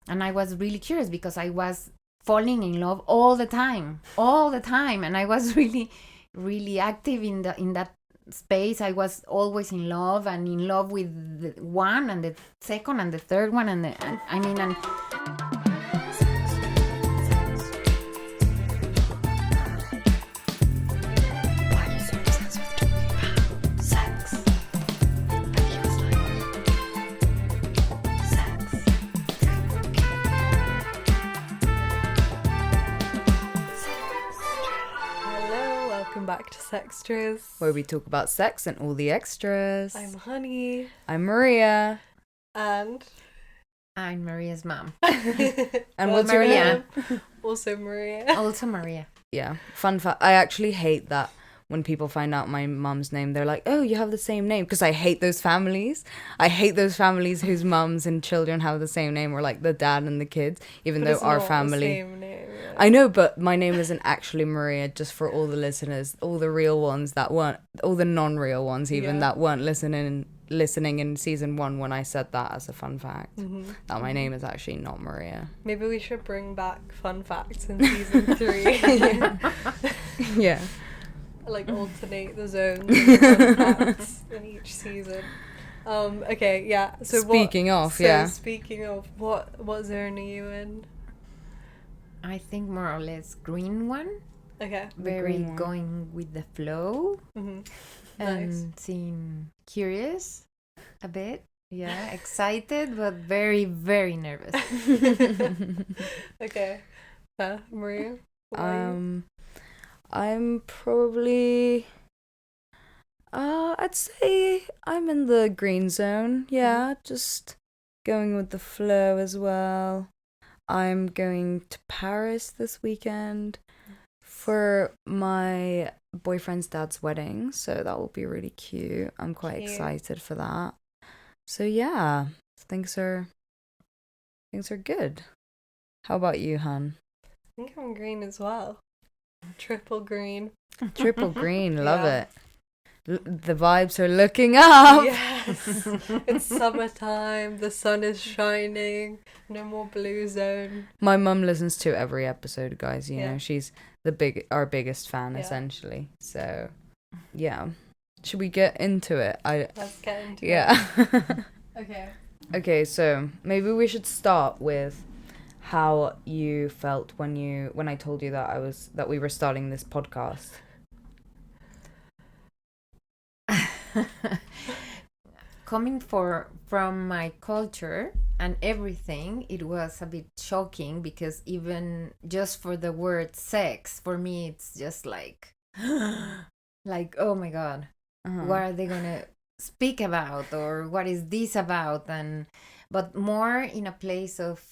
And I was really curious because I was falling in love all the time, and I was really, really active in that space. I was always in love with the one and the second and the third one and back to Sextras, where we talk about sex and all the extras. I'm Honey. I'm Maria. And I'm Maria's mom. And what's your Maria? name? Also Maria. Also Maria. Yeah. Fun fact, I actually hate that when people find out my mum's name, they're like, oh, you have the same name. Because I hate those families. I hate those families whose mums and children have the same name, or like the dad and the kids, even though our family. The same name, yeah. I know, but my name isn't actually Maria, just for all the listeners, all the real ones that weren't, all the non-real ones even, that weren't listening in season 1 when I said that as a fun fact. Mm-hmm. That my name is actually not Maria. Maybe we should bring back fun facts in season 3. Yeah. Like alternate the zones of fun facts in each season. Okay, yeah. So speaking of, what zone are you in? I think more or less green one. Okay. Very going with the flow. Mm-hmm. And Nice. seem curious a bit. Yeah, excited but very, very nervous. Okay. Maria? What are you? I'm probably I'd say I'm in the green zone. Yeah, just going with the flow as well. I'm going to Paris this weekend for my boyfriend's dad's wedding, so that will be really cute. I'm quite excited for that. So yeah, things are good. How about you, Han? I think I'm green as well. Triple green. Triple green, love it. The vibes are looking up. Yes. It's summertime, the sun is shining, no more blue zone. My mum listens to every episode, guys. You Yeah. know, she's our biggest fan, essentially. So, yeah. Should we get into it? Let's get into it. Yeah. Okay. Okay, so maybe we should start with how you felt when I told you that we were starting this podcast. Coming from my culture and everything, it was a bit shocking because even just for the word sex, for me, it's just like, oh my God, what are they gonna speak about, or what is this about? But more in a place of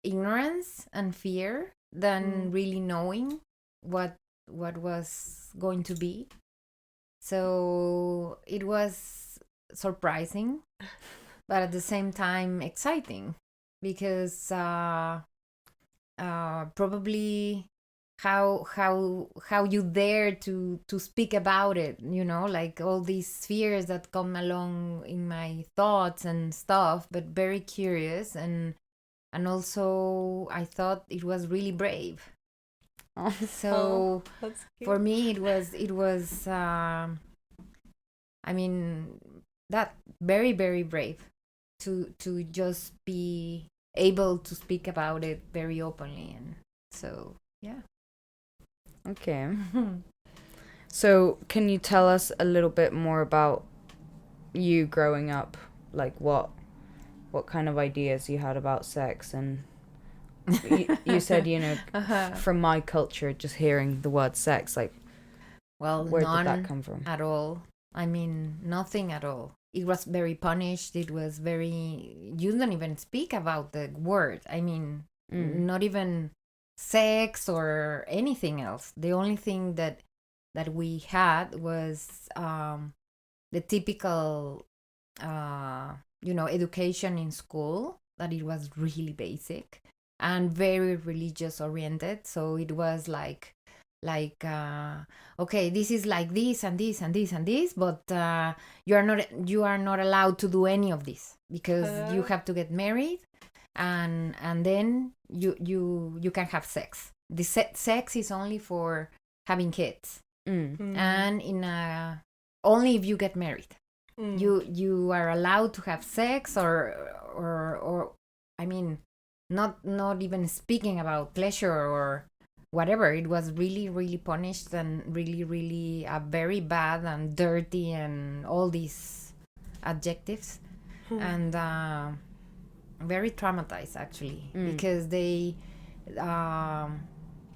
ignorance and fear than really knowing what was going to be. So it was surprising, but at the same time exciting, because probably how you dare to speak about it, you know, like all these fears that come along in my thoughts and stuff, but very curious, and also I thought it was really brave. So that's cute. for me it was I mean, that very, very brave to just be able to speak about it very openly. And so yeah. Okay. So can you tell us a little bit more about you growing up? Like what kind of ideas you had about sex? And you said, you know, from my culture, just hearing the word sex, like, well, where none did that come from? at all. I mean, nothing at all. It was very punished. It was very, you don't even speak about the word. I mean, not even sex or anything else. The only thing that we had was the typical education in school, that it was really basic and very religious oriented. So it was like okay, this is like this and this and this and this, but you are not allowed to do any of this, because you have to get married and then you can have sex. The sex is only for having kids, and only if you get married. You are allowed to have sex, or I mean, not even speaking about pleasure or whatever. It was really, really punished, and really, really very bad and dirty and all these adjectives, and very traumatized actually, because they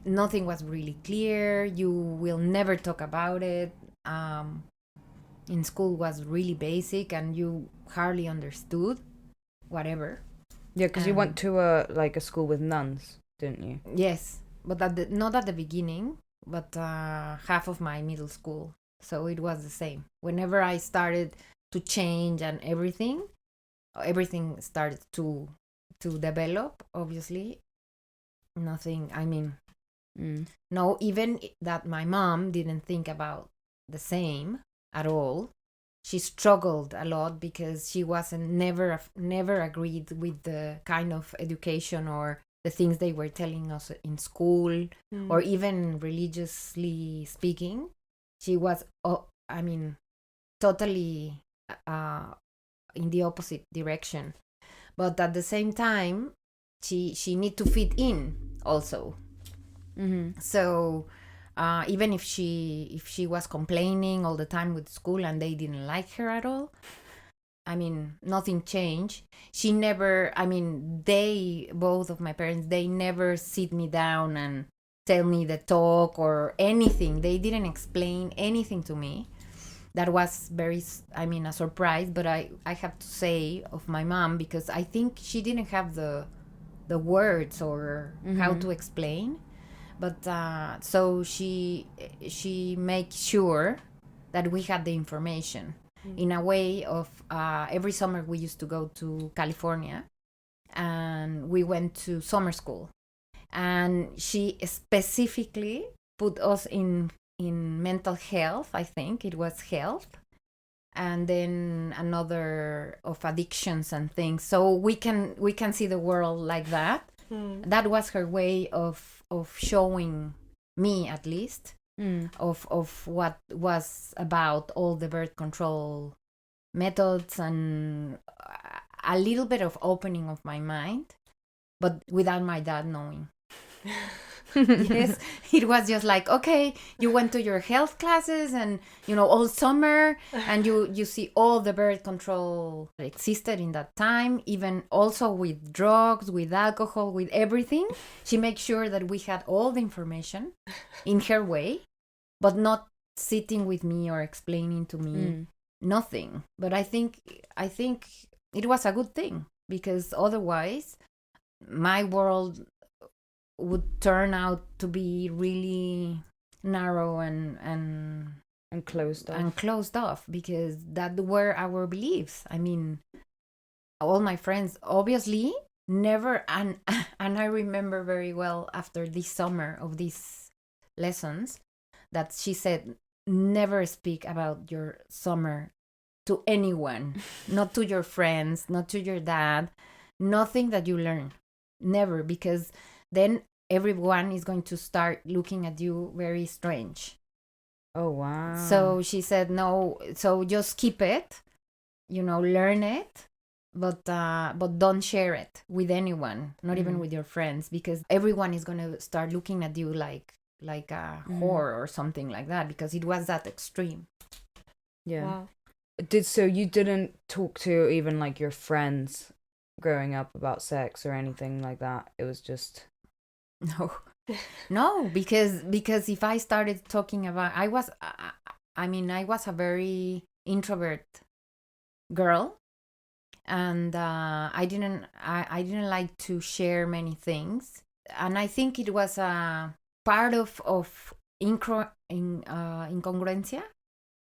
nothing was really clear. You will never talk about it. In school was really basic, and you hardly understood whatever. Yeah, because you went to a school with nuns, didn't you? Yes, but not at the beginning, but half of my middle school. So it was the same. Whenever I started to change and everything started to develop. Obviously, nothing. I mean, no, even that my mom didn't think about the same at all. She struggled a lot because she wasn't never agreed with the kind of education or the things they were telling us in school, or even religiously speaking. She was, I mean, totally in the opposite direction. But at the same time, she need to fit in also. So even if she was complaining all the time with school and they didn't like her at all, I mean, nothing changed. She never, I mean, both of my parents, they never sit me down and tell me the talk or anything. They didn't explain anything to me. That was very, I mean, a surprise. But I have to say of my mom, because I think she didn't have the words or how to explain. But so she made sure that we had the information in a way of every summer we used to go to California, and we went to summer school, and she specifically put us in mental health. I think it was health, and then another of addictions and things, so we can see the world like that. That was her way of showing me, at least, of what was about all the birth control methods, and a little bit of opening of my mind, but without my dad knowing. Yes, it was just like, okay, you went to your health classes, and all summer, and you see all the birth control that existed in that time, even also with drugs, with alcohol, with everything. She makes sure that we had all the information in her way, but not sitting with me or explaining to me nothing. But I think it was a good thing, because otherwise my world would turn out to be really narrow and closed off, because that were our beliefs. I mean, all my friends obviously never, and I remember very well after this summer of these lessons that she said, never speak about your summer to anyone, not to your friends, not to your dad, nothing that you learn, never, because then everyone is going to start looking at you very strange. Oh, wow. So she said, no, so just keep it, learn it, but don't share it with anyone, not even with your friends, because everyone is going to start looking at you like a whore or something like that, because it was that extreme. Yeah. Wow. So you didn't talk to even like your friends growing up about sex or anything like that? It was just... No, because if I started talking about, I was a very introvert girl, and I didn't like to share many things, and I think it was a part of incongruencia,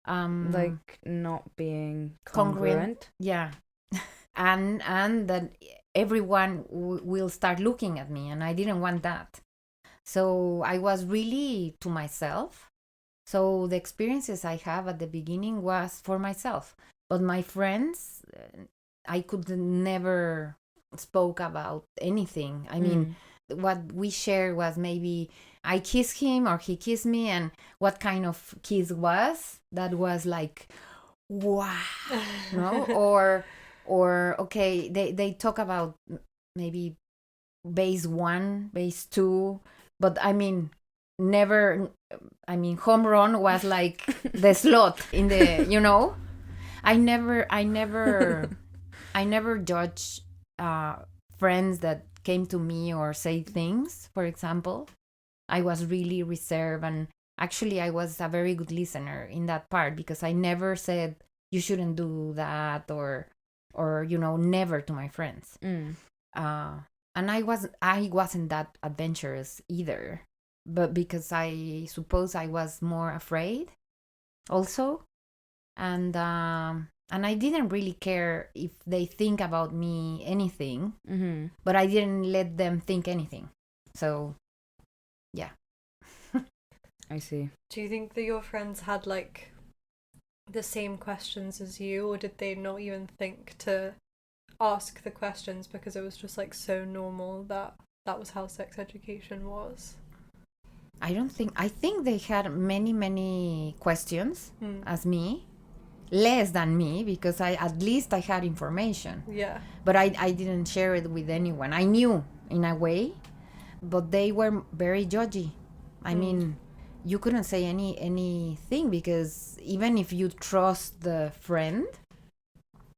like not being congruent. Yeah. and that everyone will start looking at me, and I didn't want that. So I was really to myself. So the experiences I have at the beginning was for myself. But my friends, I could never spoke about anything. I mean, what we shared was maybe I kissed him or he kissed me, and what kind of kiss was that was like, wow, no, or okay, they talk about maybe base 1, base 2, but I mean, never. I mean, home run was like the slot in the, I never judge friends that came to me or say things. For example, I was really reserved, and actually I was a very good listener in that part, because I never said you shouldn't do that, or never to my friends. And I wasn't that adventurous either, but because I suppose I was more afraid also, and I didn't really care if they think about me anything, but I didn't let them think anything. So yeah. I see. Do you think that your friends had like the same questions as you, or did they not even think to ask the questions because it was just like so normal that was how sex education was? I think they had many questions as me, less than me, because at least I had information. Yeah. But I didn't share it with anyone. I knew in a way, but they were very judgy. I mean, you couldn't say anything, because even if you trust the friend,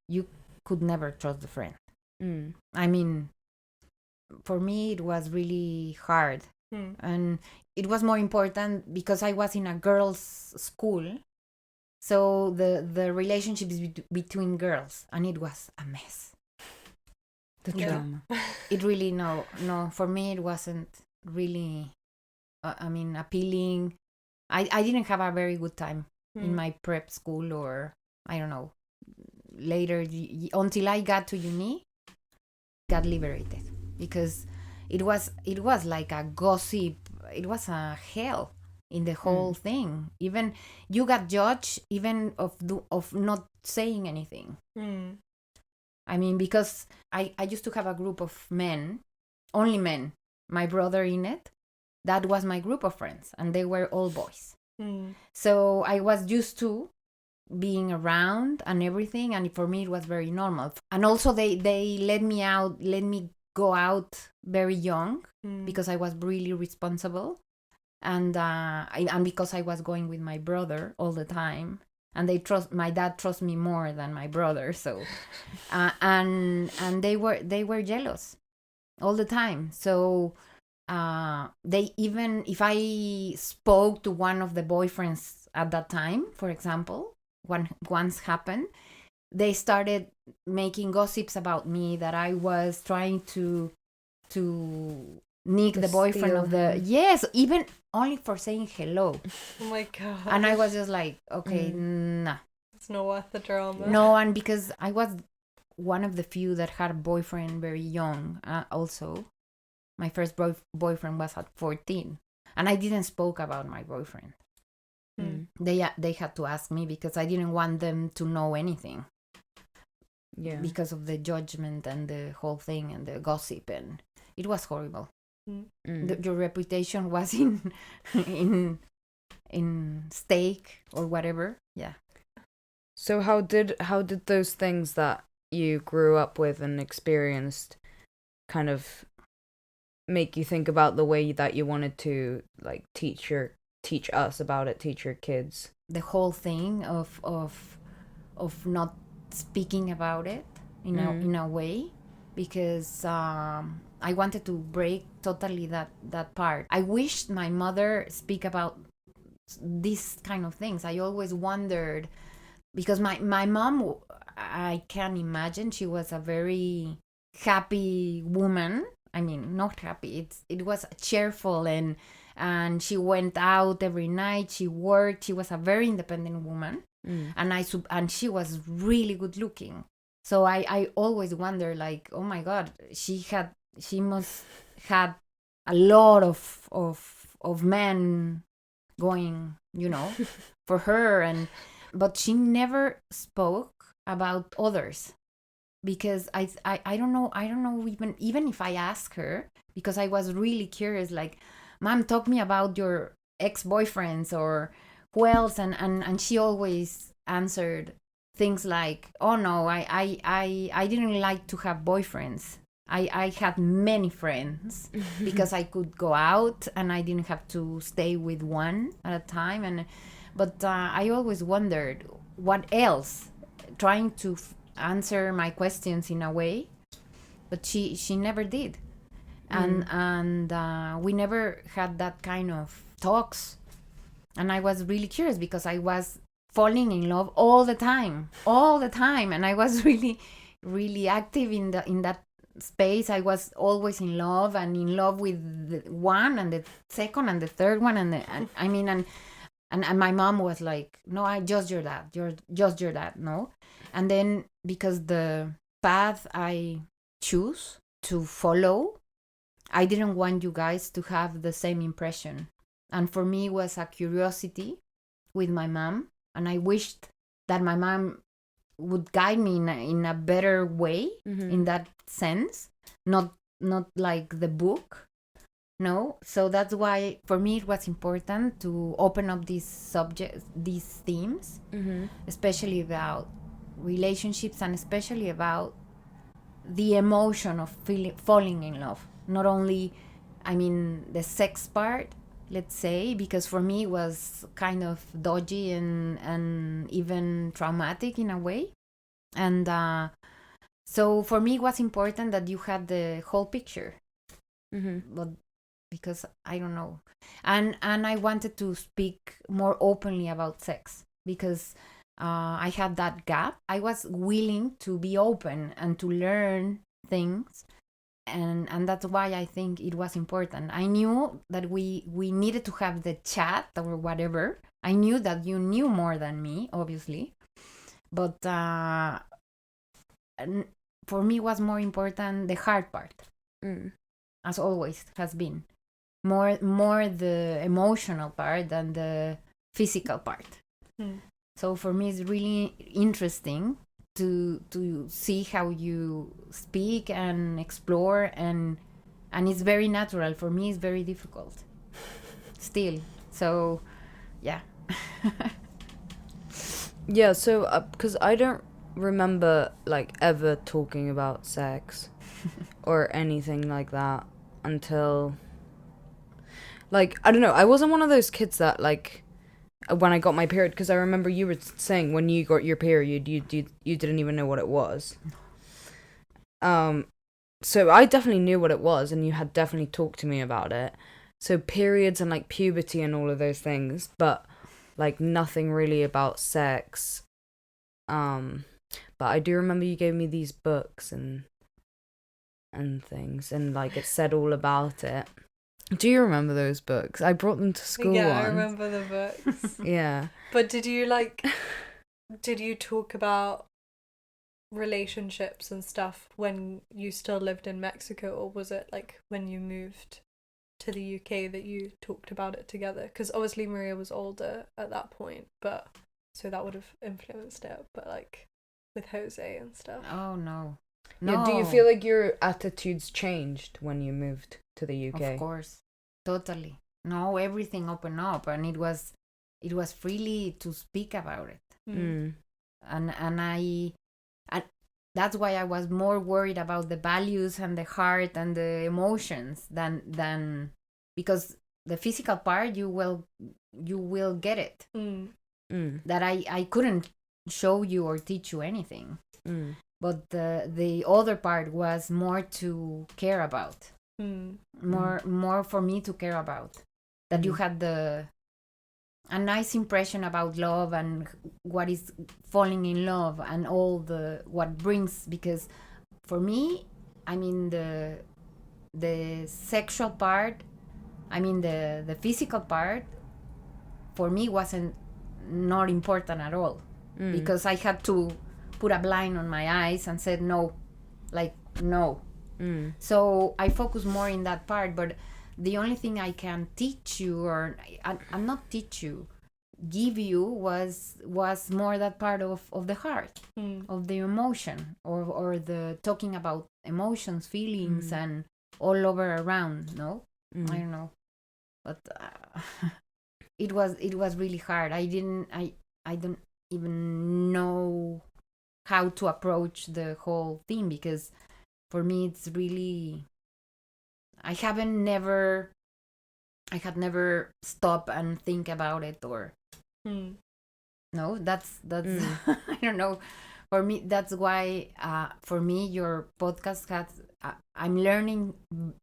you could never trust the friend. I mean, for me it was really hard. And it was more important because I was in a girls' school, so the relationships between girls, and it was a mess. The drama. It really no for me it wasn't really appealing. I didn't have a very good time in my prep school, or I don't know, later until I got to uni, got liberated, because it was like a gossip. It was a hell in the whole thing. Even you got judged even of not saying anything. I mean, because I used to have a group of men, only men, my brother in it. That was my group of friends, and they were all boys. So I was used to being around and everything, and for me it was very normal. And also they let me go out very young, because I was really responsible, and because I was going with my brother all the time, and my dad trusts me more than my brother, so and they were jealous all the time. So they, even if I spoke to one of the boyfriends at that time, for example, once happened, they started making gossips about me, that I was trying to nick the boyfriend of the yes, even only for saying hello. Oh my god. And I was just like, okay, nah, it's not worth the drama. no. And because I was one of the few that had a boyfriend very young, also my first boyfriend was at 14, and I didn't spoke about my boyfriend. They had to ask me, because I didn't want them to know anything. Yeah. Because of the judgment and the whole thing and the gossip, and it was horrible. Your reputation was in stake or whatever. Yeah. So how did those things that you grew up with and experienced kind of make you think about the way that you wanted to like teach us about it, teach your kids? The whole thing of not speaking about it in a way, because I wanted to break totally that part. I wished my mother speak about these kind of things. I always wondered, because my mom, I can imagine she was a very happy woman. I mean, not happy. It was cheerful, and she went out every night. She worked. She was a very independent woman, and she was really good looking. So I always wonder, like, oh my God, she must had a lot of men going, for her, but she never spoke about others. because I don't know even if I ask her, because I was really curious, like, Mom, talk me about your ex-boyfriends or who else, and she always answered things like, oh no, I didn't like to have boyfriends. I had many friends because I could go out and I didn't have to stay with one at a time. But I always wondered what else, trying to answer my questions in a way, but she never did. And we never had that kind of talks. And I was really curious because I was falling in love all the time, and I was really, really active in that space. I was always in love, and in love with the one and the second and the third one, and my mom was like, no, I just your dad, you're just your dad, no. And then, because the path I choose to follow, I didn't want you guys to have the same impression. And for me, it was a curiosity with my mom, and I wished that my mom would guide me in a better way, in that sense, not like the book, no. So that's why for me it was important to open up these subjects, these themes, especially about relationships, and especially about the emotion of falling in love. Not only, I mean, the sex part, let's say, because for me it was kind of dodgy and even traumatic in a way. And so for me it was important that you had the whole picture. But because I don't know, and I wanted to speak more openly about sex, because I had that gap. I was willing to be open and to learn things, and that's why I think it was important. I knew that we needed to have the chat or whatever. I knew that you knew more than me, obviously, but for me it was more important the hard part, as always has been, more the emotional part than the physical part. So for me it's really interesting to see how you speak and explore, and it's very natural. For me it's very difficult still. So yeah. Yeah, so because I don't remember like ever talking about sex or anything like that until, like, I don't know, I wasn't one of those kids that, like, when I got my period, because I remember you were saying when you got your period, you didn't even know what it was. So I definitely knew what it was, and you had definitely talked to me about it. So periods and like puberty and all of those things, but like nothing really about sex. But I do remember you gave me these books and things, and like it said all about it. Do you remember those books? I brought them to school Yeah, once. I remember the books. Yeah. But did you talk about relationships and stuff when you still lived in Mexico, or was it like when you moved to the UK that you talked about it together? Because obviously Maria was older at that point, but so that would have influenced it. But like with Jose and stuff. Oh no. Yeah, do you feel like your attitudes changed when you moved to the UK? Of course, totally. No, everything opened up, and it was freely to speak about it. And that's why I was more worried about the values and the heart and the emotions than because the physical part you will get it. That I couldn't show you or teach you anything. But the other part was more to care about. More for me to care about. That you had a nice impression about love and what is falling in love and all what brings, because for me, I mean the sexual part, I mean the physical part, for me wasn't not important at all, because I had to put a blind on my eyes and said no, like no. So I focus more in that part, but the only thing I can teach you, or I'm not teach you, give you was more that part of the heart, of the emotion, or the talking about emotions, feelings, and all over around. No, I don't know, but it was really hard. I don't even know how to approach the whole thing, because for me it's really, I had never stop and think about it, or no, that's I don't know. For me, that's why for me your podcast has I'm learning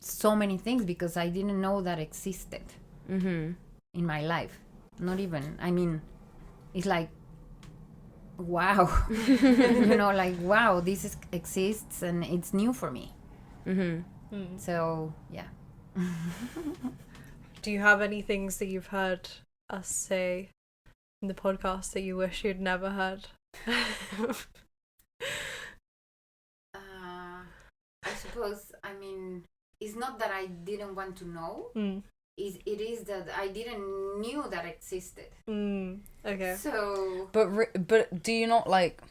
so many things, because I didn't know that existed in my life. Not even, I mean, it's like, wow. Like, wow, this exists and it's new for me. So yeah. Do you have any things that you've heard us say in the podcast that you wish you'd never heard? I suppose, I mean, it's not that I didn't want to know. It is that I didn't knew that existed. Okay. So, but do you not like?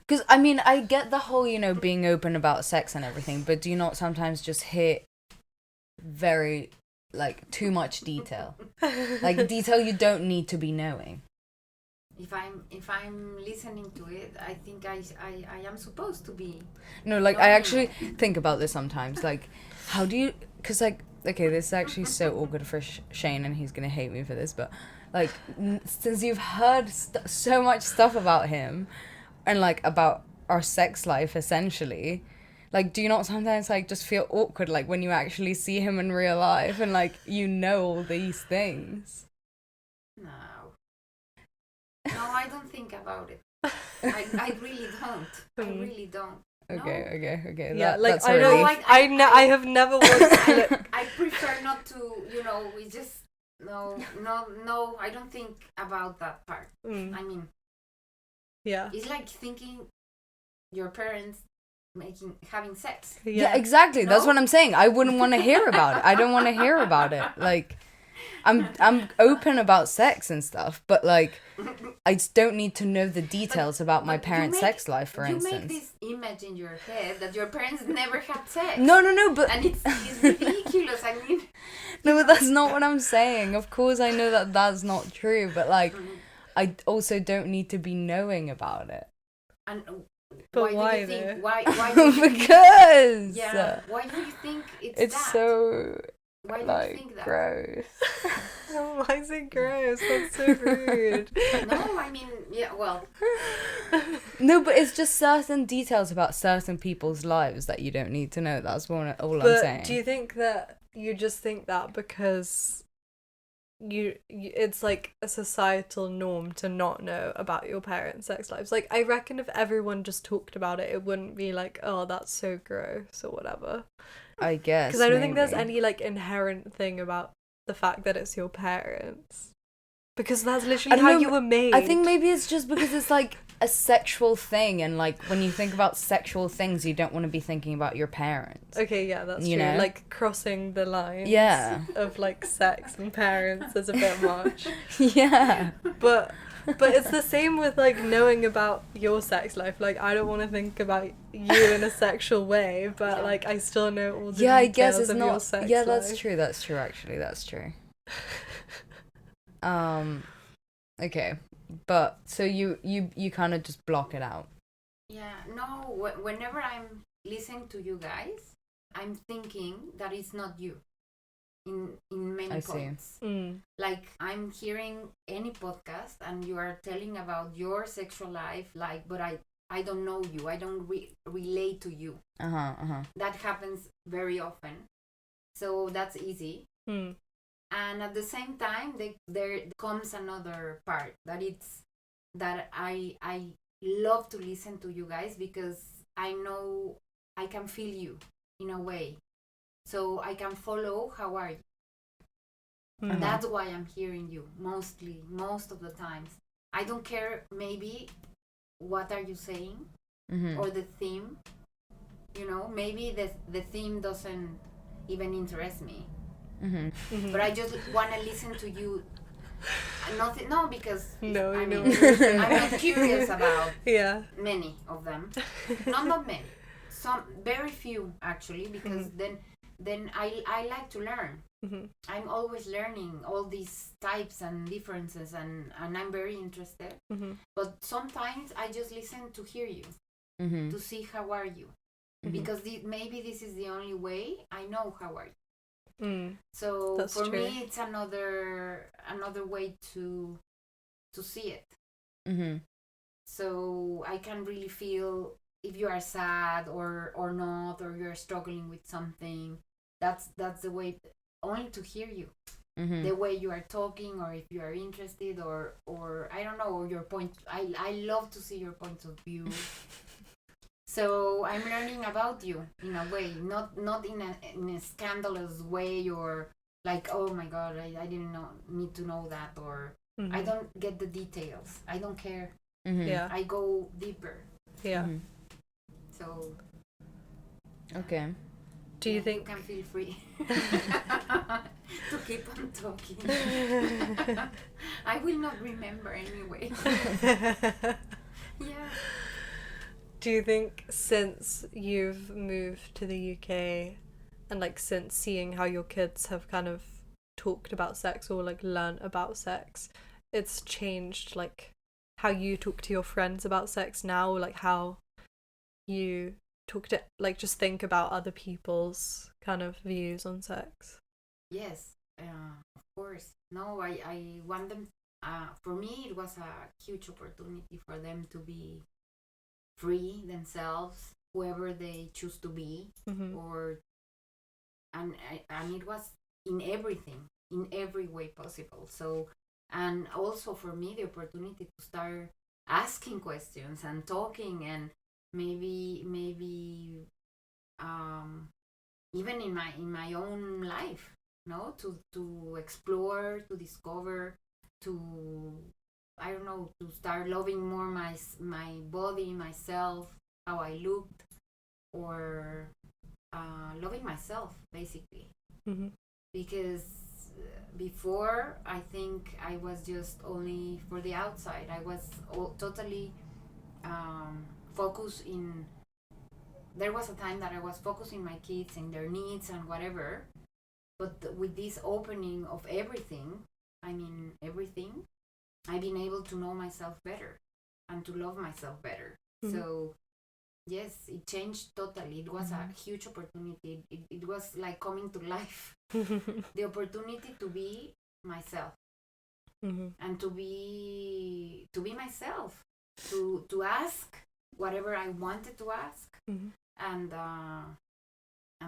Because I mean, I get the whole being open about sex and everything, but do you not sometimes just hit very like too much detail, like detail you don't need to be knowing? If I'm listening to it, I think I am supposed to be. No, like I actually think about this sometimes. Like, how do you? Because like, okay, this is actually so awkward for Shane, and he's gonna hate me for this. But like, since you've heard so much stuff about him, and like about our sex life, essentially, like, do you not sometimes like just feel awkward, like when you actually see him in real life, and like all these things? No, I don't think about it. I really don't. I really don't. Okay. Yeah, like that's I know. I have never once. I prefer not to. We just no. I don't think about that part. I mean, yeah, it's like thinking your parents having sex. Yeah, exactly. No? That's what I'm saying. I wouldn't want to hear about it. I don't want to hear about it. Like, I'm open about sex and stuff, but like, I just don't need to know the details about my parents' sex life, for instance. You make this image in your head that your parents never had sex. No, but... And it's ridiculous, I mean... No, but that's not what I'm saying. Of course I know that that's not true, but like, I also don't need to be knowing about it. And but why do you think... Why because... Yeah, why do you think it's that? So... Why do like, you think that? Gross. Why is it gross? That's so rude. No, I mean, yeah, well. No, but it's just certain details about certain people's lives that you don't need to know. That's all I'm saying. But do you think that you just think that because you it's like a societal norm to not know about your parents' sex lives? Like, I reckon if everyone just talked about it, it wouldn't be like, oh, that's so gross or whatever. I guess. Because I don't think there's any like inherent thing about the fact that it's your parents. Because that's literally how you were made. I think maybe it's just because it's like a sexual thing, and like when you think about sexual things, you don't want to be thinking about your parents. Okay, yeah, that's true. Know? Like crossing the lines of like sex and parents is a bit much. Yeah. But it's the same with like knowing about your sex life. Like, I don't want to think about you in a sexual way, but like I still know all the details I guess it's of not, your sex life. Yeah, that's true. That's true. Actually, that's true. Okay, but so you kind of just block it out. Yeah. No. Whenever I'm listening to you guys, I'm thinking that it's not you. In many points. Like, I'm hearing any podcast and you are telling about your sexual life, like, but I don't know you, I don't relate to you. That happens very often, so that's easy. And at the same time, there comes another part that I love to listen to you guys, because I know I can feel you in a way. So I can follow how are you. That's why I'm hearing you most of the times. I don't care maybe what are you saying or the theme. Maybe the theme doesn't even interest me. But I just want to listen to you Nothing. No, because No, I you know mean, what you're saying. I'm not curious about Yeah. many of them. Not many. Some very few actually, because then I like to learn. Mm-hmm. I'm always learning all these types and differences, and I'm very interested. Mm-hmm. But sometimes I just listen to hear you, Mm-hmm. to see how are you, because maybe this is the only way I know how are you. So That's for true. me, it's another way to see it. Mm-hmm. So I can really feel if you are sad or not, or you're struggling with something. That's the way, only to hear you, the way you are talking, or if you are interested, or I don't know, or your point. I love to see your point of view. So I'm learning about you in a way, not in a scandalous way, or like, oh my god, I didn't need to know that, or I don't get the details. I don't care. Yeah. I go deeper. Yeah. So Okay. Do you think you can feel free to keep on talking? I will not remember anyway. Yeah. Do you think since you've moved to the UK and like since seeing how your kids have kind of talked about sex or like learned about sex, it's changed like how you talk to your friends about sex now, or like how you talk to, like, just think about other people's kind of views on sex? Yes, of course. No, I want them. For me, it was a huge opportunity for them to be free themselves, whoever they choose to be, or and it was in everything, in every way possible. So, and also for me, the opportunity to start asking questions and talking, and maybe even in my own life, no, to explore, to discover, to, I don't know, to start loving more my body, myself, how I looked, or loving myself basically. Because before, I think I was just only for the outside. I was totally focused in. There was a time that I was focusing my kids and their needs and whatever, but with this opening of everything, I mean everything, I've been able to know myself better and to love myself better. So yes, it changed totally. It was a huge opportunity. It was like coming to life. The opportunity to be myself, and to be myself, to ask whatever I wanted to ask, and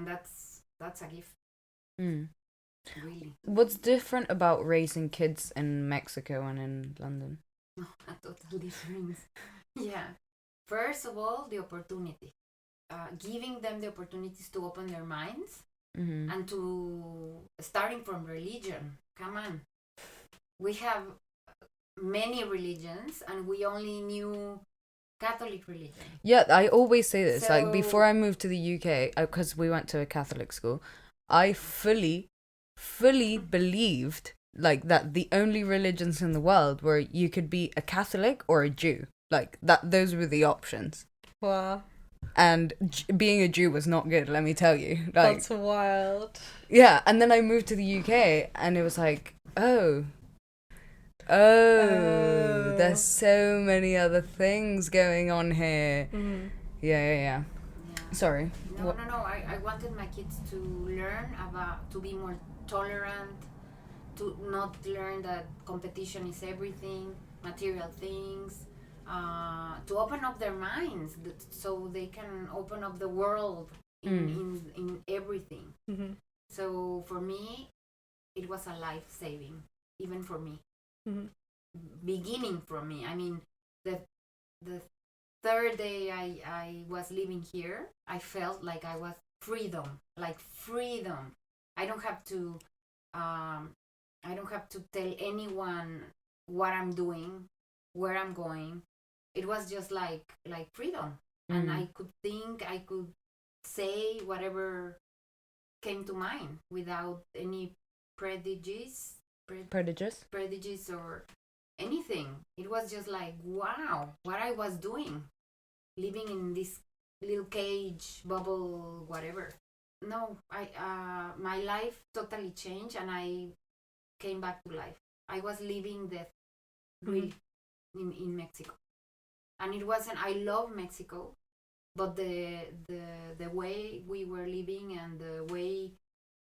that's a gift. Really. What's different about raising kids in Mexico and in London? A total difference. Yeah. First of all, the opportunity. Giving them the opportunities to open their minds, and to, starting from religion. Come on. We have many religions, and we only knew Catholic religion. Yeah, I always say this. So, like, before I moved to the UK, because we went to a Catholic school, I fully believed like that the only religions in the world were you could be a Catholic or a Jew. Like that, those were the options. Wow. And being a Jew was not good, let me tell you. Like, that's wild. Yeah, and then I moved to the UK, and it was like, oh, there's so many other things going on here. Yeah. Sorry. No. I wanted my kids to learn to be more tolerant, to not learn that competition is everything, material things, to open up their minds, so they can open up the world in everything. So for me, it was a life saving, even for me. Beginning from me. I mean, the third day I was living here, I felt like I was freedom. I don't have to tell anyone what I'm doing, where I'm going. It was just like freedom, and I could think, I could say whatever came to mind without any prejudice prodigies or anything. It was just like, wow, what I was doing, living in this little cage, bubble, whatever. No, my life totally changed, and I came back to life. I was living death, really, in Mexico, and it wasn't. I love Mexico, but the way we were living and the way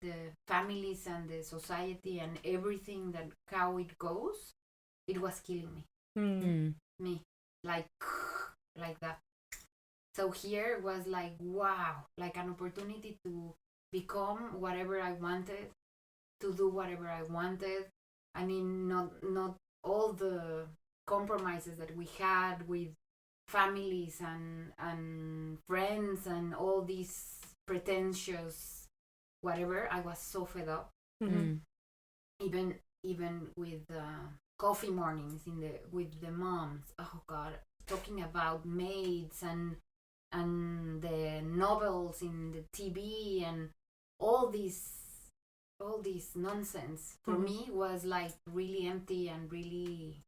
the families and the society and everything that how it goes, it was killing me, like that. So here was like, wow, like an opportunity to become whatever I wanted, to do whatever I wanted. I mean, not all the compromises that we had with families and friends and all these pretentious whatever. I was so fed up. Even with coffee mornings with the moms. Oh God, talking about maids and the novels in the TV and all this nonsense for me was like really empty and really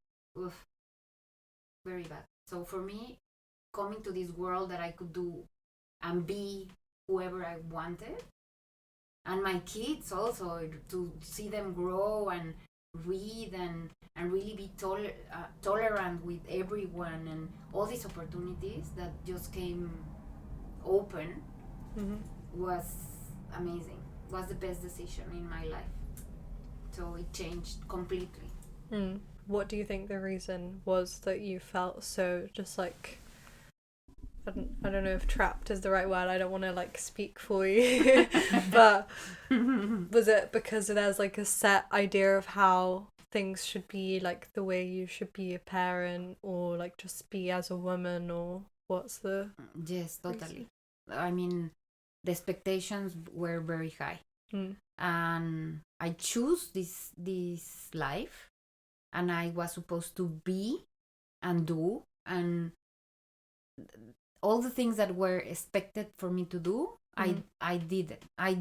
very bad. So for me, coming to this world that I could do and be whoever I wanted, and my kids also, to see them grow and read and really be tolerant with everyone, and all these opportunities that just came open was amazing. Was the best decision in my life. So it changed completely. What do you think the reason was that you felt so just like, I don't know if trapped is the right word, I don't want to like speak for you, but was it because there's like a set idea of how things should be, like the way you should be a parent or like just be as a woman, or what's the... Yes, totally. I mean, the expectations were very high, and I chose this life, and I was supposed to be and do and all the things that were expected for me to do. I did it. I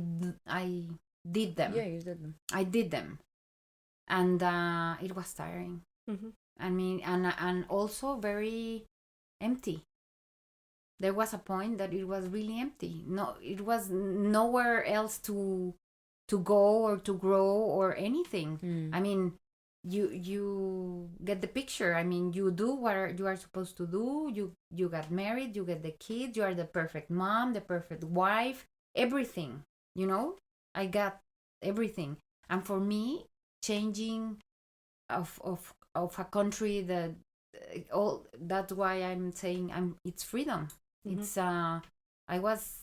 did them. Yeah, you did them. I did them, and it was tiring. I mean, and also very empty. There was a point that it was really empty. No, it was nowhere else to go or to grow or anything. I mean, you get the picture. I mean, you do what you are supposed to do. You got married, you get the kids, you are the perfect mom, the perfect wife, everything. I got everything. And for me, changing of a country that all, that's why I'm saying it's freedom. It's I was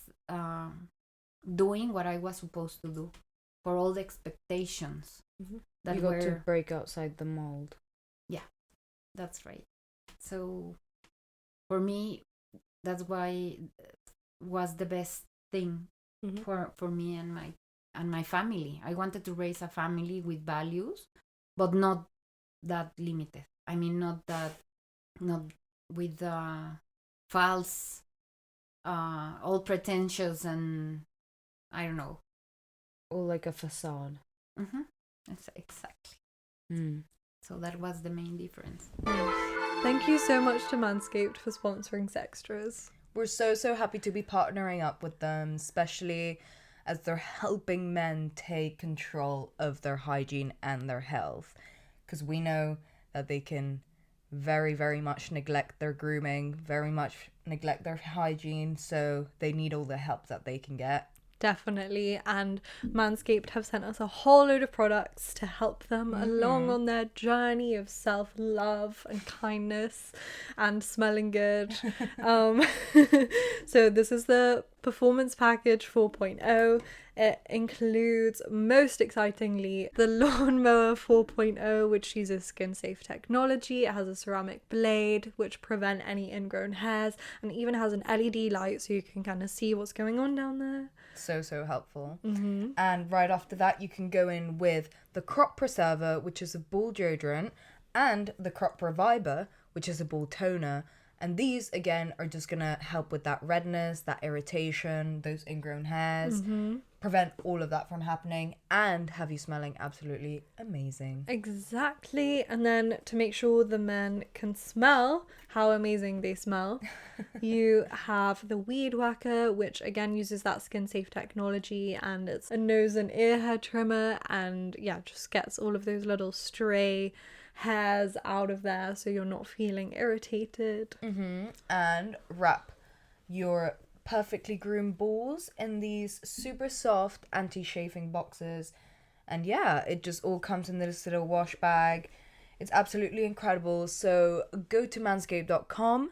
doing what I was supposed to do for all the expectations that you got to break outside the mold. Yeah, that's right. So for me, that's why was the best thing for me and my family. I wanted to raise a family with values, but not that limited. I mean, not with false, all pretentious, and I don't know. Or like a facade. That's exactly. So that was the main difference. Thank you so much to Manscaped for sponsoring Sextras. We're so happy to be partnering up with them, especially as they're helping men take control of their hygiene and their health. Because we know that they can very, very much neglect their grooming, very much neglect their hygiene, so they need all the help that they can get. Definitely. And Manscaped have sent us a whole load of products to help them along on their journey of self-love and kindness and smelling good. So this is the Performance Package 4.0. It includes, most excitingly, the Lawnmower 4.0, which uses skin-safe technology. It has a ceramic blade, which prevent any ingrown hairs, and even has an LED light so you can kind of see what's going on down there. So helpful. And right after that, you can go in with the Crop Preserver, which is a ball deodorant, and the Crop Reviver, which is a ball toner. And these, again, are just going to help with that redness, that irritation, those ingrown hairs. prevent all of that from happening and have you smelling absolutely amazing. Exactly. And then to make sure the men can smell how amazing they smell, you have the Weed Whacker, which again uses that skin safe technology, and it's a nose and ear hair trimmer, and yeah, just gets all of those little stray hairs out of there so you're not feeling irritated. And wrap your perfectly groomed balls in these super soft anti-chafing boxes, and yeah, it just all comes in this little wash bag. It's absolutely incredible. So go to manscaped.com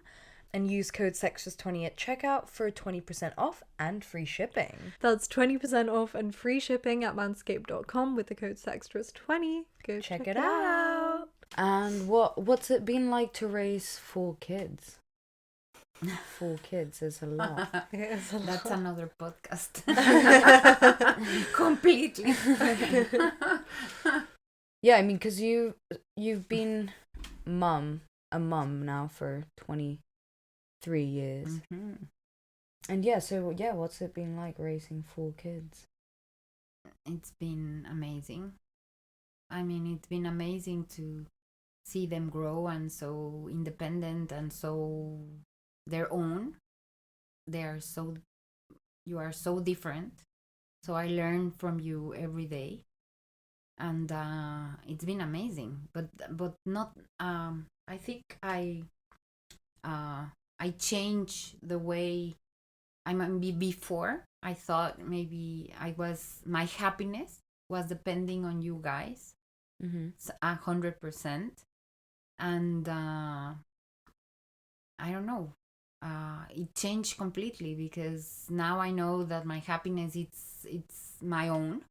and use code SEXTRAS20 at checkout for 20% off and free shipping. That's 20% off and free shipping at manscaped.com with the code SEXTRAS20. Go Check it out. And what's it been like to raise 4 kids? 4 kids is a lot. That's another podcast. Completely. Yeah, I mean, because you've been a mum now for 23 years. And yeah, so yeah, what's it been like raising 4 kids? It's been amazing. I mean, it's been amazing to see them grow and so independent and so their own. You are so different. So I learn from you every day, and it's been amazing. But not. I think I changed the way I might be before. I thought maybe my happiness was depending on you guys, 100%, and I don't know. It changed completely because now I know that my happiness it's my own,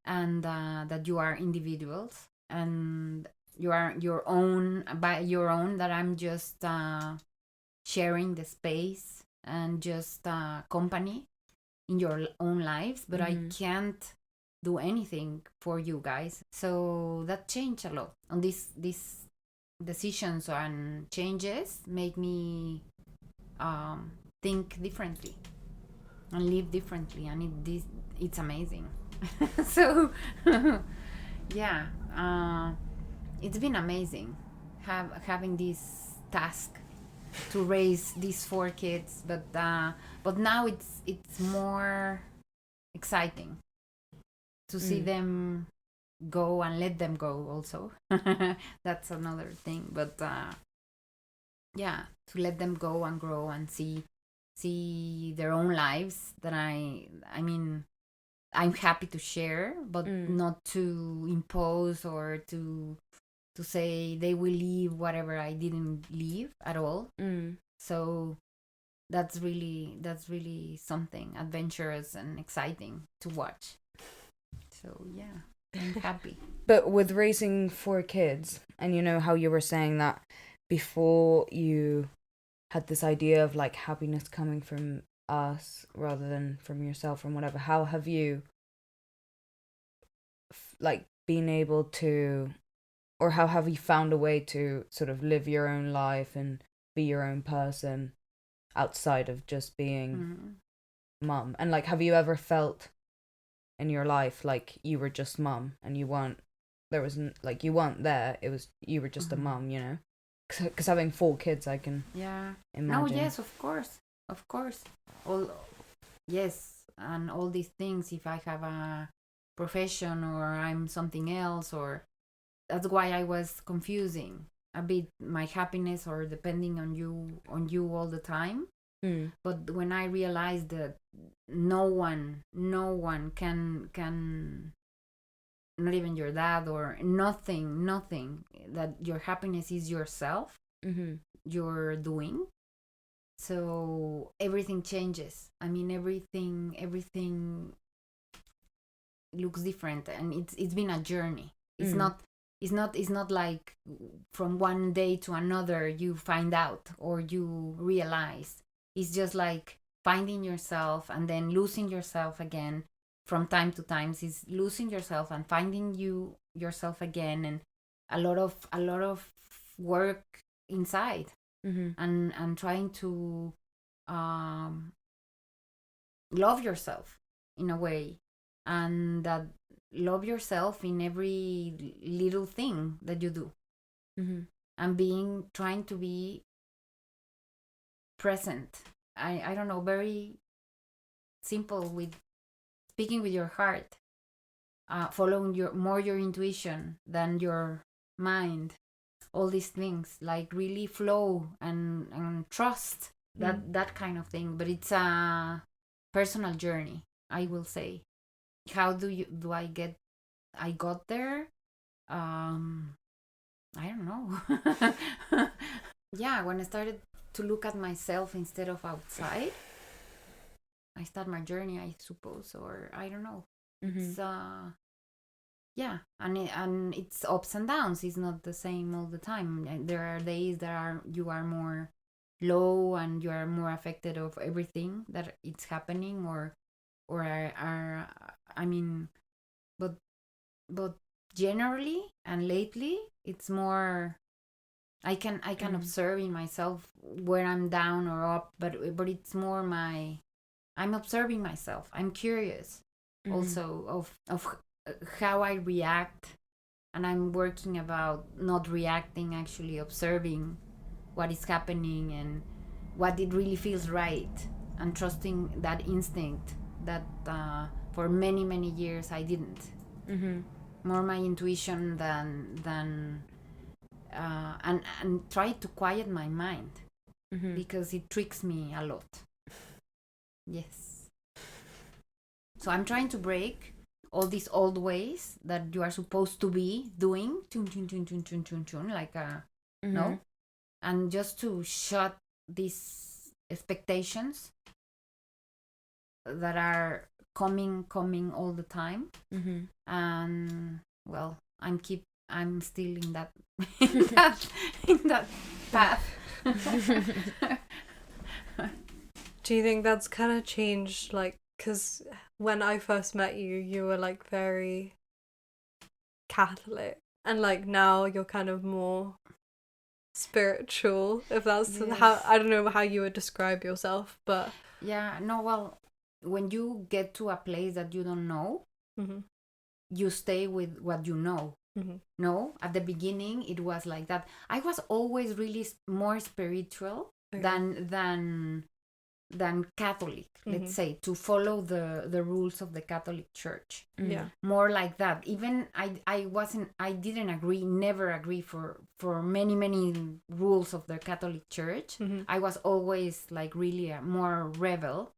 and that you are individuals and you are your own by your own. That I'm just sharing the space and just company in your own lives, but I can't do anything for you guys. So that changed a lot. And these decisions and changes make me think differently and live differently, and it's amazing. So yeah, it's been amazing having this task to raise these 4 kids, but now it's more exciting to see them go and let them go also. That's another thing, but yeah, to let them go and grow and see their own lives that I mean I'm happy to share, but not to impose or to say they will leave whatever I didn't leave at all. So that's really something adventurous and exciting to watch. So yeah, I'm happy. But with raising 4 kids, and you know how you were saying that before you had this idea of like happiness coming from us rather than from yourself and whatever, how have you like been able to, or how have you found a way to sort of live your own life and be your own person outside of just being mum? And like, have you ever felt in your life like you were just mum and you weren't there, it was you were just a mum, you know? Because having 4 kids, I can imagine. No, yes, of course. Yes, and all these things, if I have a profession or I'm something else, or that's why I was confusing a bit my happiness or depending on you all the time. But when I realized that no one can, not even your dad or nothing, that your happiness is yourself, you're doing. So everything changes. I mean, everything looks different, and it's been a journey. It's not like from one day to another you find out or you realize. It's just like finding yourself and then losing yourself again. From time to time is losing yourself and finding yourself again, and a lot of work inside, and trying to love yourself in a way, and that love yourself in every little thing that you do, and trying to be present. I don't know, very simple, with speaking with your heart, following your intuition than your mind, all these things, like really flow and trust, that kind of thing. But it's a personal journey, I will say. How I got there? I don't know. Yeah, when I started to look at myself instead of outside, I start my journey, I suppose, or I don't know. It's yeah, and it's ups and downs. It's not the same all the time. And there are days that you are more low and you are more affected of everything that it's happening, or I mean, but generally and lately it's more, I can observe in myself where I'm down or up, but it's more I'm observing myself. I'm curious also of how I react, and I'm working about not reacting, actually observing what is happening and what it really feels right, and trusting that instinct that for many years I didn't. More my intuition than and try to quiet my mind, because it tricks me a lot. Yes. So I'm trying to break all these old ways that you are supposed to be doing, like no, and just to shut these expectations that are coming all the time. And well, I'm still in that in that path. Do you think that's kind of changed, like, because when I first met you, you were like very Catholic, and like now you're kind of more spiritual, if that's how, I don't know how you would describe yourself, but yeah, no, well, when you get to a place that you don't know, you stay with what you know. No, at the beginning it was like that. I was always really more spiritual than Catholic, let's say, to follow the rules of the Catholic Church. Yeah, more like that. Even I didn't never agree for many rules of the Catholic Church. I was always like really a more rebel,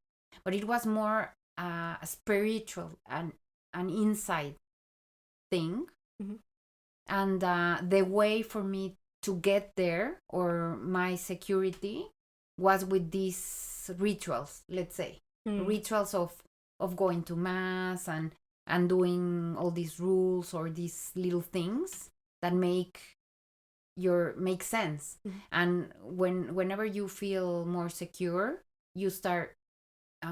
but it was more spiritual and an inside thing. And the way for me to get there, or my security, was with these rituals, let's say. Rituals of going to mass and doing all these rules, or these little things that make sense. And whenever you feel more secure, you start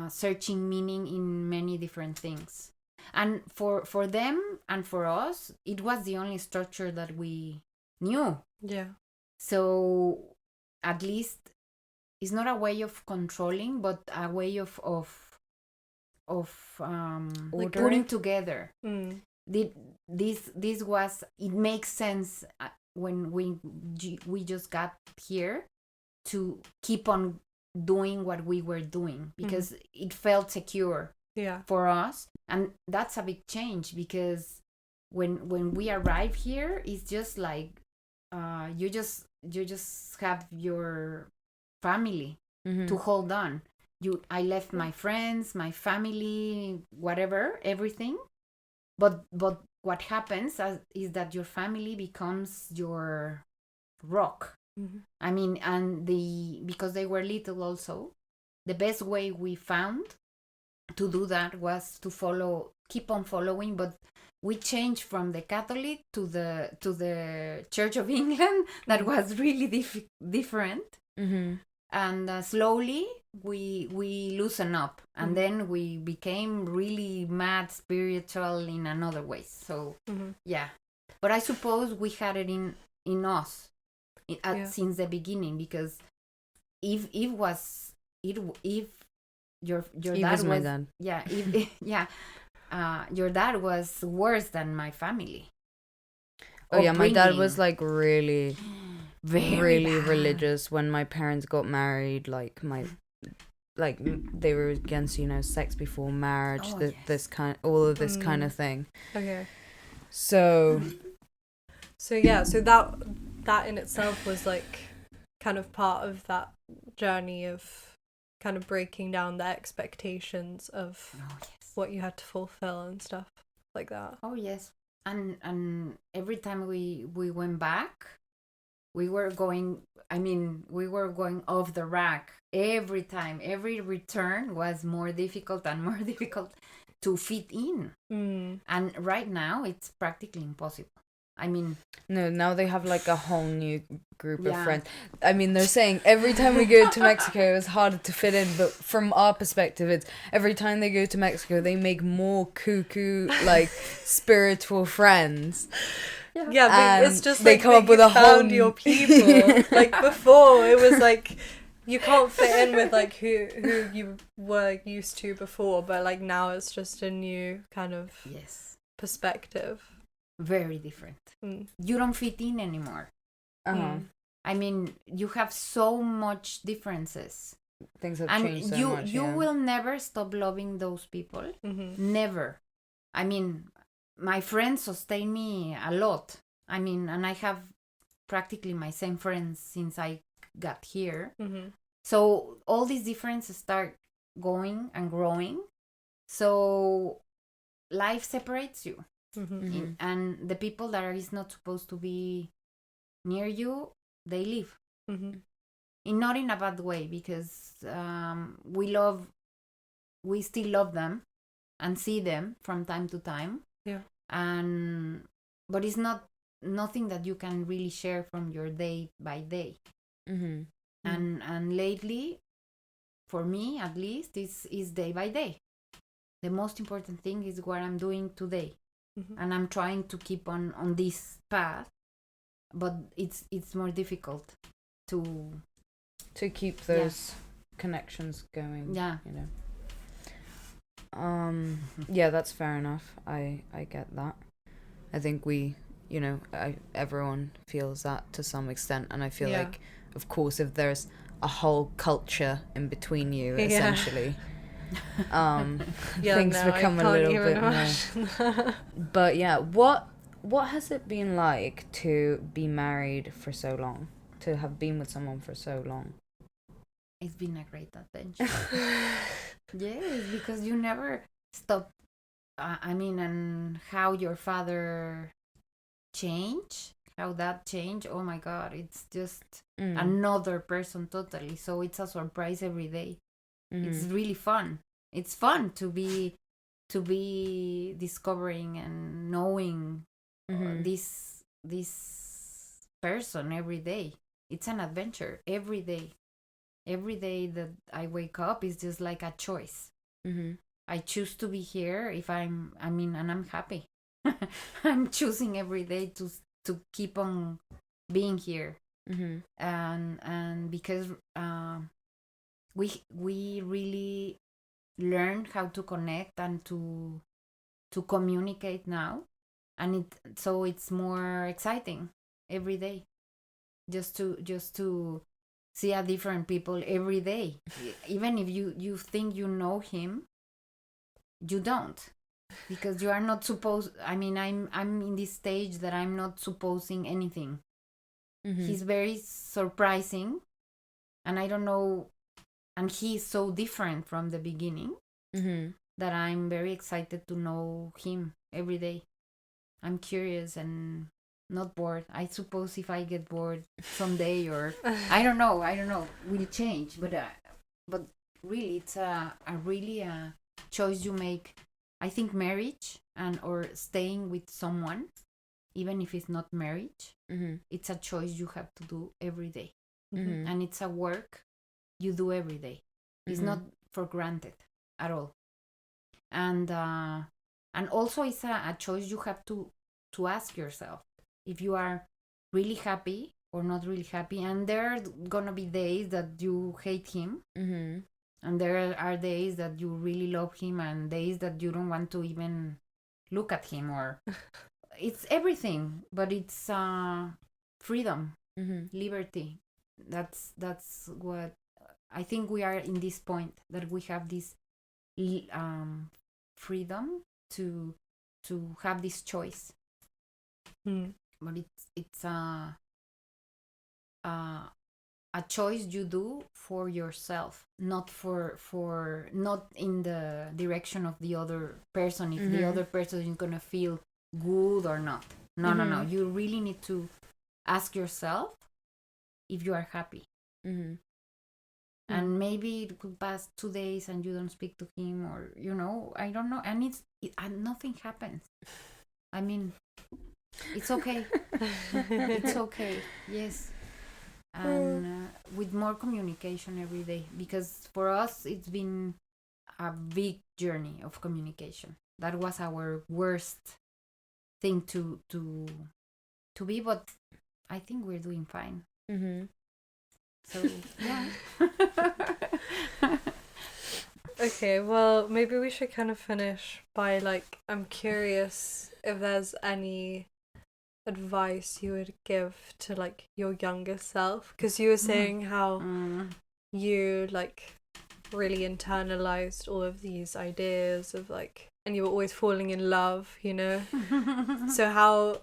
searching meaning in many different things. And for them and for us, it was the only structure that we knew. Yeah. So at least it's not a way of controlling, but a way of like putting together. This was, it makes sense when we just got here to keep on doing what we were doing, because it felt secure for us. And that's a big change, because when we arrive here, it's just like you just have your family to hold on. I left my friends, my family, whatever, everything. But what happens is that your family becomes your rock. I mean, and because they were little also, the best way we found to do that was to keep on following. But we changed from the Catholic to the Church of England. That was really different. And slowly we loosen up, and then we became really mad spiritual in another way. So yeah, but I suppose we had it in us since the beginning, because if your Eve dad is my was dad. yeah yeah your dad was worse than my family. Oh yeah, my dad Upbringing. was like really, Very really bad. religious. When my parents got married, they were against, sex before marriage, Oh, this yes. kind, all of this kind of thing. Okay. So So yeah, so that in itself was like kind of part of that journey of kind of breaking down the expectations of Oh yes. what you had to fulfill and stuff like that. Oh yes. And every time we went back, we were going off the rack every time. Every return was more difficult and more difficult to fit in. And right now it's practically impossible. I mean, no, now they have like a whole new group of Yeah. friends. I mean, they're saying every time we go to Mexico, it's harder to fit in. But from our perspective, it's every time they go to Mexico, they make more cuckoo, like spiritual friends. Yeah, but And it's just they like come that up with you a found whole- your people. Like before, it was like you can't fit in with like who you were used to before, but like now it's just a new kind of yes, perspective. very different. You don't fit in anymore. I mean, you have so much differences. Things have And changed so you much. you yeah. will never stop loving those people. Never. I mean, my friends sustain me a lot. I mean, and I have practically my same friends since I got here. So all these differences start going and growing. So life separates you. And the people that is not supposed to be near you, they leave. Not in a bad way, because we still love them and see them from time to time. Yeah. But it's nothing that you can really share from your day by day. And lately, for me at least, is day by day. The most important thing is what I'm doing today. And I'm trying to keep on this path, but it's more difficult to keep those connections going. Yeah. Yeah, that's fair enough. I get that. I think everyone feels that to some extent, and I feel like, of course, if there's a whole culture in between you, essentially, things become a little bit more. But yeah, what has it been like to be married for so long? To have been with someone for so long? It's been a great adventure. Yes, because you never stop. And how your father changed, how that changed. Oh my God, it's just another person totally. So it's a surprise every day. It's really fun. It's fun to be discovering and knowing this person every day. It's an adventure every day. Every day that I wake up is just like a choice. I choose to be here and I'm happy. I'm choosing every day to keep on being here. And because we really learn how to connect and to communicate now, and so it's more exciting every day, just to see a different people every day. Even if you think you know him, you don't, because you are not supposed. I'm in this stage that I'm not supposing anything. He's very surprising, and I don't know, and he's so different from the beginning that I'm very excited to know him every day. I'm curious and not bored. I suppose if I get bored someday, or I don't know, will change. But really, it's a choice you make. I think marriage or staying with someone, even if it's not marriage, it's a choice you have to do every day. And it's a work you do every day. It's not for granted at all. And also it's a choice you have to ask yourself if you are really happy or not really happy. And there are gonna be days that you hate him, And there are days that you really love him and days that you don't want to even look at him, or it's everything, but it's freedom, liberty. That's what I think we are in this point, that we have this freedom to have this choice. But it's a choice you do for yourself, not not in the direction of the other person, if the other person is gonna feel good or not. No, you really need to ask yourself if you are happy. And maybe it could pass 2 days and you don't speak to him, or I don't know, and and nothing happens. I mean, it's okay. It's okay. Yes. And with more communication every day, because for us it's been a big journey of communication. That was our worst thing to be, but I think we're doing fine. So yeah. Okay, well, maybe we should kind of finish by, like, I'm curious if there's any advice you would give to, like, your younger self, because you were saying how you, like, really internalized all of these ideas of, like, and you were always falling in love, so how,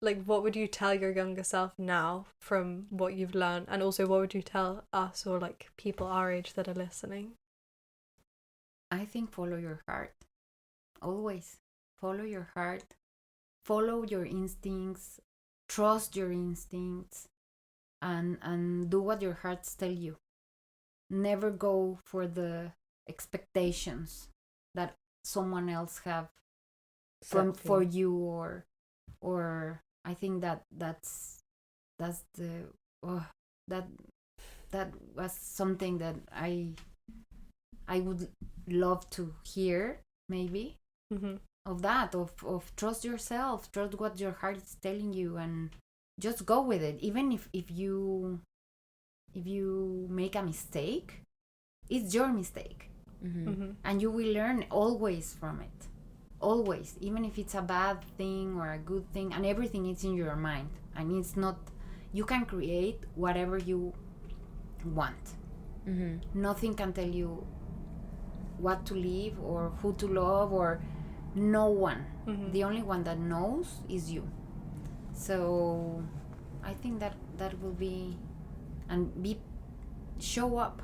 like, what would you tell your younger self now from what you've learned, and also what would you tell us, or, like, people our age that are listening? I think follow your heart. Always follow your heart. Follow your instincts. Trust your instincts, and do what your hearts tell you. Never go for the expectations that someone else have for you, or I think that's the that was something that I would love to hear, maybe, of that, of trust yourself, trust what your heart is telling you, and just go with it. Even if you make a mistake, it's your mistake, and you will learn always from it. Always, even if it's a bad thing or a good thing, and everything is in your mind, and it's not, you can create whatever you want. Nothing can tell you what to live or who to love, or no one. The only one that knows is you. So I think that will be, and show up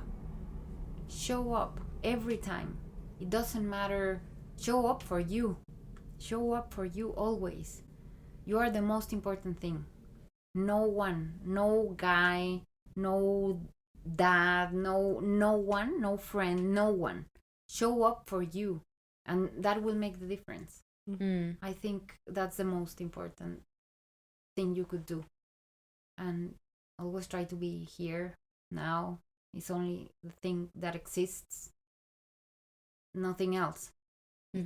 every time. It doesn't matter. Show up for you always. You are the most important thing. No one, no guy, no dad, no one, no friend, no one. Show up for you, and that will make the difference. I think that's the most important thing you could do. And always try to be here now. It's only the thing that exists, nothing else.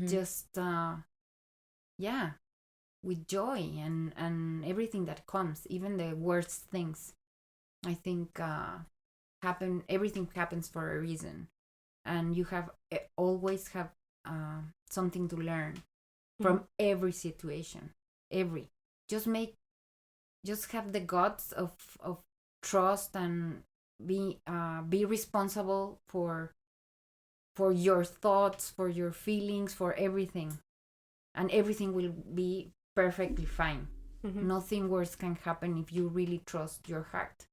Just with joy and everything that comes, even the worst things. I think everything happens for a reason, and you always have something to learn from every situation. Just have the guts of trust, and be responsible for your thoughts, for your feelings, for everything, and everything will be perfectly fine. Nothing worse can happen if you really trust your heart.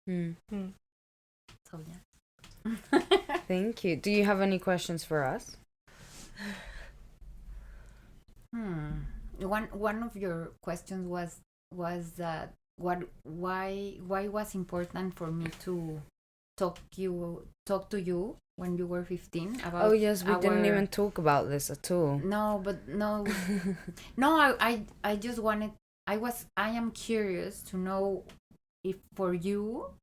So yeah. Thank you. Do you have any questions for us? One of your questions was that why was important for me to talk to you when you were 15 about. Oh yes, we didn't even talk about this at all. No, but no. I just wanted, I am curious to know if for you,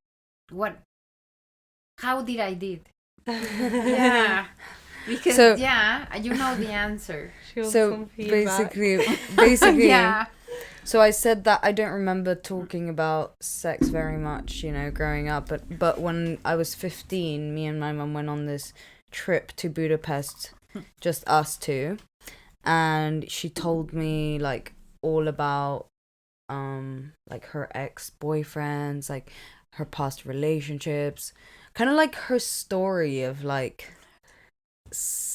how did I did? Yeah. Because you know the answer. So basically yeah. So I said that I don't remember talking about sex very much, growing up. But when I was 15, me and my mum went on this trip to Budapest, just us two, and she told me like all about like her ex-boyfriends, like her past relationships, kind of like her story of like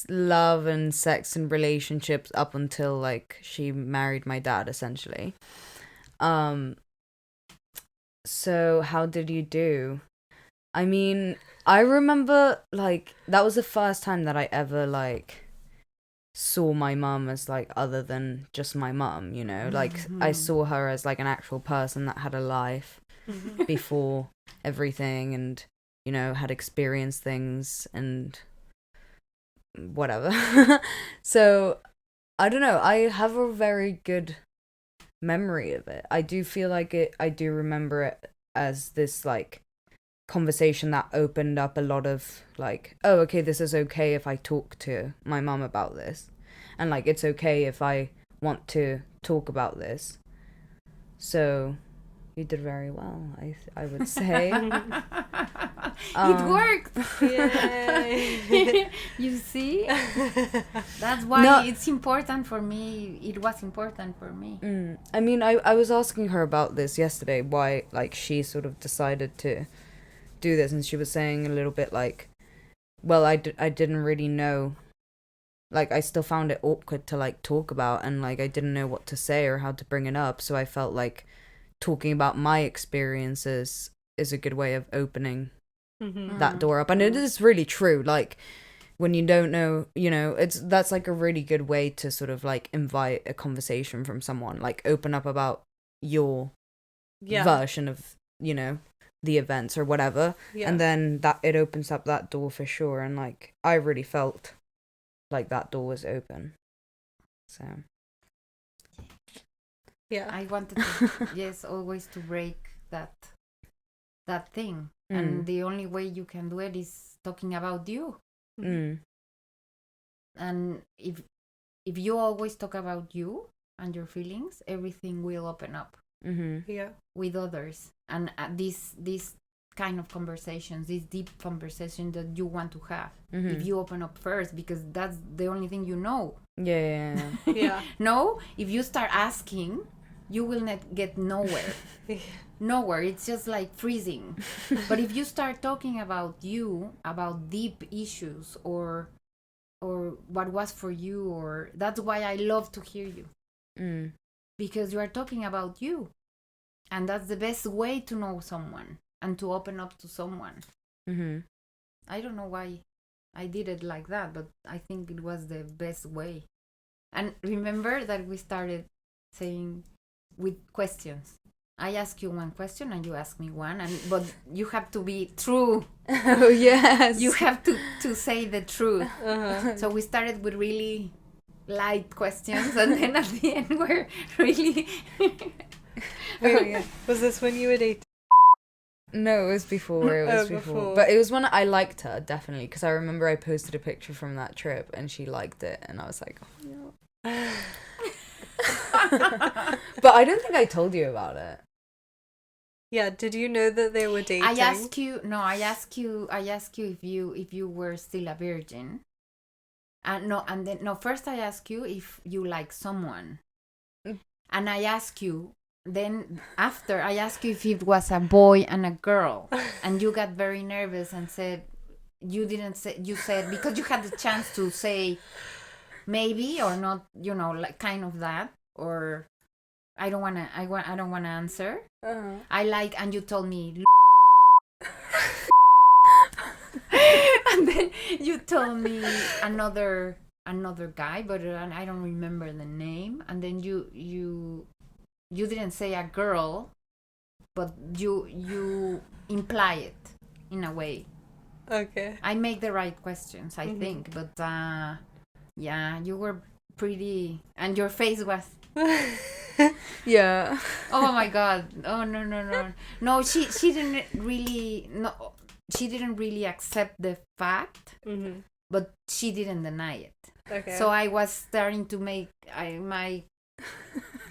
love and sex and relationships up until like she married my dad, essentially. So how did you do? I mean, I remember like that was the first time that I ever like saw my mum as like other than just my mum, like I saw her as like an actual person that had a life before everything, and had experienced things and whatever. So I don't know, I have a very good memory of it. I do feel like I do remember it as this like conversation that opened up a lot of like, oh, okay, this is okay if I talk to my mum about this, and like it's okay if I want to talk about this. So you did very well, I would say. It worked. Yay. You see, that's why it's important for me. It was important for me. I mean, I was asking her about this yesterday, why like she sort of decided to do this, and she was saying a little bit like, well, I didn't really know, like I still found it awkward to like talk about, and like I didn't know what to say or how to bring it up, so I felt like talking about my experiences is a good way of opening that door up. And it is really true, like when you don't know, that's like a really good way to sort of like invite a conversation from someone, like open up about your version of the events or whatever, and then that it opens up that door for sure. And like I really felt like that door was open. So I wanted to yes, always to break that thing, and the only way you can do it is talking about you. And if you always talk about you and your feelings, everything will open up with others. And this kind of conversations, this deep conversation that you want to have, if you open up first, because that's the only thing yeah. No, if you start asking, you will not get nowhere. Nowhere. It's just like freezing. But if you start talking about you, about deep issues, or what was for you, or that's why I love to hear you, because you are talking about you, and that's the best way to know someone and to open up to someone. I don't know why I did it like that, but I think it was the best way. And remember that we started saying with questions. I ask you one question and you ask me one, but you have to be true. Oh yes. You have to say the truth. So we started with really light questions, and then at the end we're really. Was this when you were dating? No, it was before. It was before. But it was when I liked her, definitely, because I remember I posted a picture from that trip and she liked it, and I was like, oh no. But I don't think I told you about it. Yeah, did you know that they were dating? I asked you if you were still a virgin. First I asked you if you like someone. And I asked you, then after I asked you if it was a boy and a girl. And you got very nervous and said, you said, because you had the chance to say maybe or not, like kind of that, or I don't wanna answer. I like, and you told me and then you told me another guy, but I don't remember the name. And then you didn't say a girl, but you imply it in a way. Okay. I make the right questions, I think, but yeah, you were pretty, and your face was. Yeah. Oh my god. Oh no, she didn't really, no, she didn't really accept the fact, but she didn't deny it. Okay. So I was starting to make my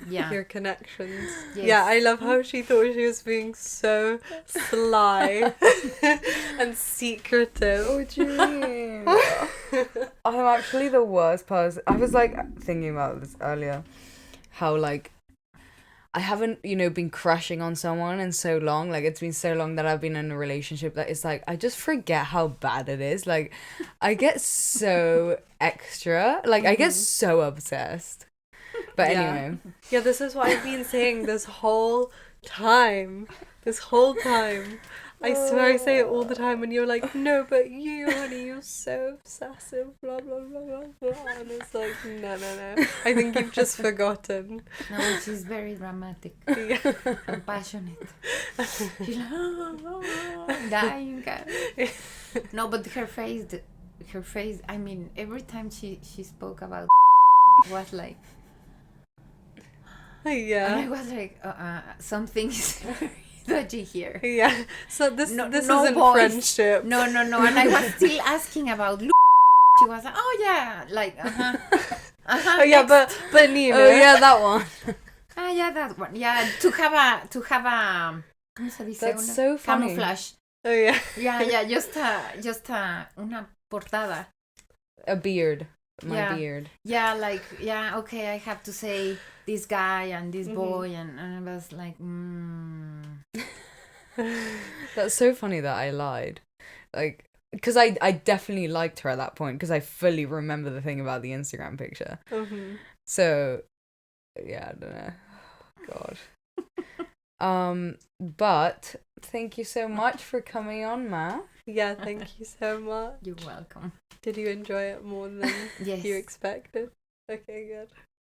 Yeah. your connections. Yes. Yeah, I love how she thought she was being so sly and secretive. What do you mean? I'm actually the worst person. I was like thinking about this earlier, how like I haven't, been crushing on someone in so long. Like, it's been so long that I've been in a relationship that it's like, I just forget how bad it is. Like, I get so extra. Like, I get so obsessed. But anyway. Yeah, this is what I've been saying this whole time. I swear I say it all the time and you're like, no, but you, honey, you're so obsessive, blah, blah, blah, blah, blah. And it's like, no. I think you've just forgotten. No, she's very dramatic. Yeah. And passionate. She's like, dying. No, but her face, I mean, every time she spoke about was like, Yeah. and I was like, something is very dodgy here. Yeah. So this No isn't boys. friendship. No. And I was still asking about She was like, oh yeah, like, Oh yeah, next. but Nina. Oh yeah, that one. Yeah, that one. Yeah, to have a ¿cómo se dice? That's Una so funny. camouflage. Oh yeah. Yeah, just una portada. A beard. My Yeah. beard. Yeah, like, yeah, okay, I have to say this guy and this boy, and I was like, That's so funny that I lied. Like, because I definitely liked her at that point, because I fully remember the thing about the Instagram picture. So, yeah, I don't know. God. But thank you so much for coming on, Ma. Yeah, thank you so much. You're welcome. Did you enjoy it more than Yes. you expected? Okay, good.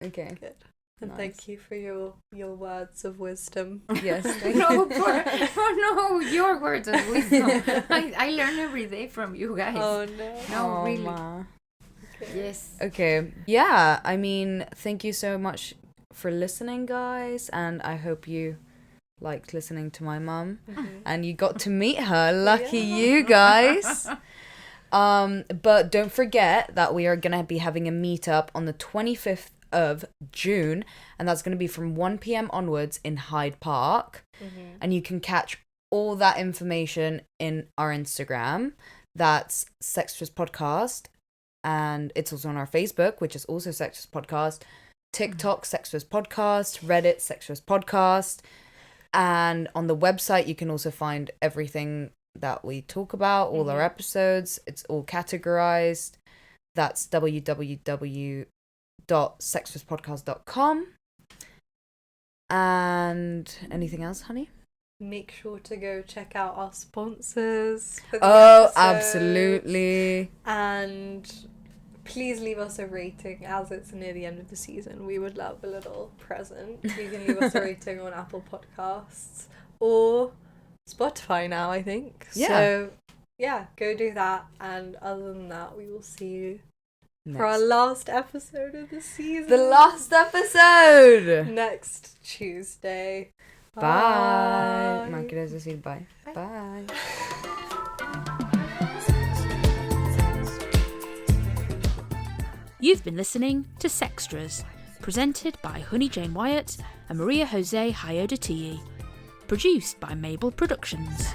Okay. Good. And Nice. thank you for your words of wisdom. Yes. Thank No, you. no, your words of wisdom. I learn every day from you guys. Oh no. No, really. Ma. Okay. Yes. Okay. Yeah, I mean, thank you so much for listening, guys, and I hope you liked listening to my mum and you got to meet her. Lucky you guys. But don't forget that we are gonna be having a meetup on the 25th of June, and that's gonna be from 1 p.m. onwards in Hyde Park. And you can catch all that information in our Instagram. That's Sextras Podcast, and it's also on our Facebook, which is also Sextras Podcast, TikTok Sextras Podcast, Reddit Sextras Podcast, and on the website you can also find everything that we talk about, all our episodes. It's all categorized. That's www.sextraspodcast.com. And anything else, honey? Make sure to go check out our sponsors for the Oh, episode. absolutely. And please leave us a rating as it's near the end of the season. We would love a little present. You can leave us a rating on Apple Podcasts or Spotify now, I think. Yeah. So, yeah, go do that. And other than that, we will see you for our Next. last episode of the season. The last episode. Next Tuesday. Bye. Man quieres decir bye. Bye. You've been listening to Sextras, presented by Honey Jane Wyatt and Maria Jose Hayodatiyi, produced by Mabel Productions.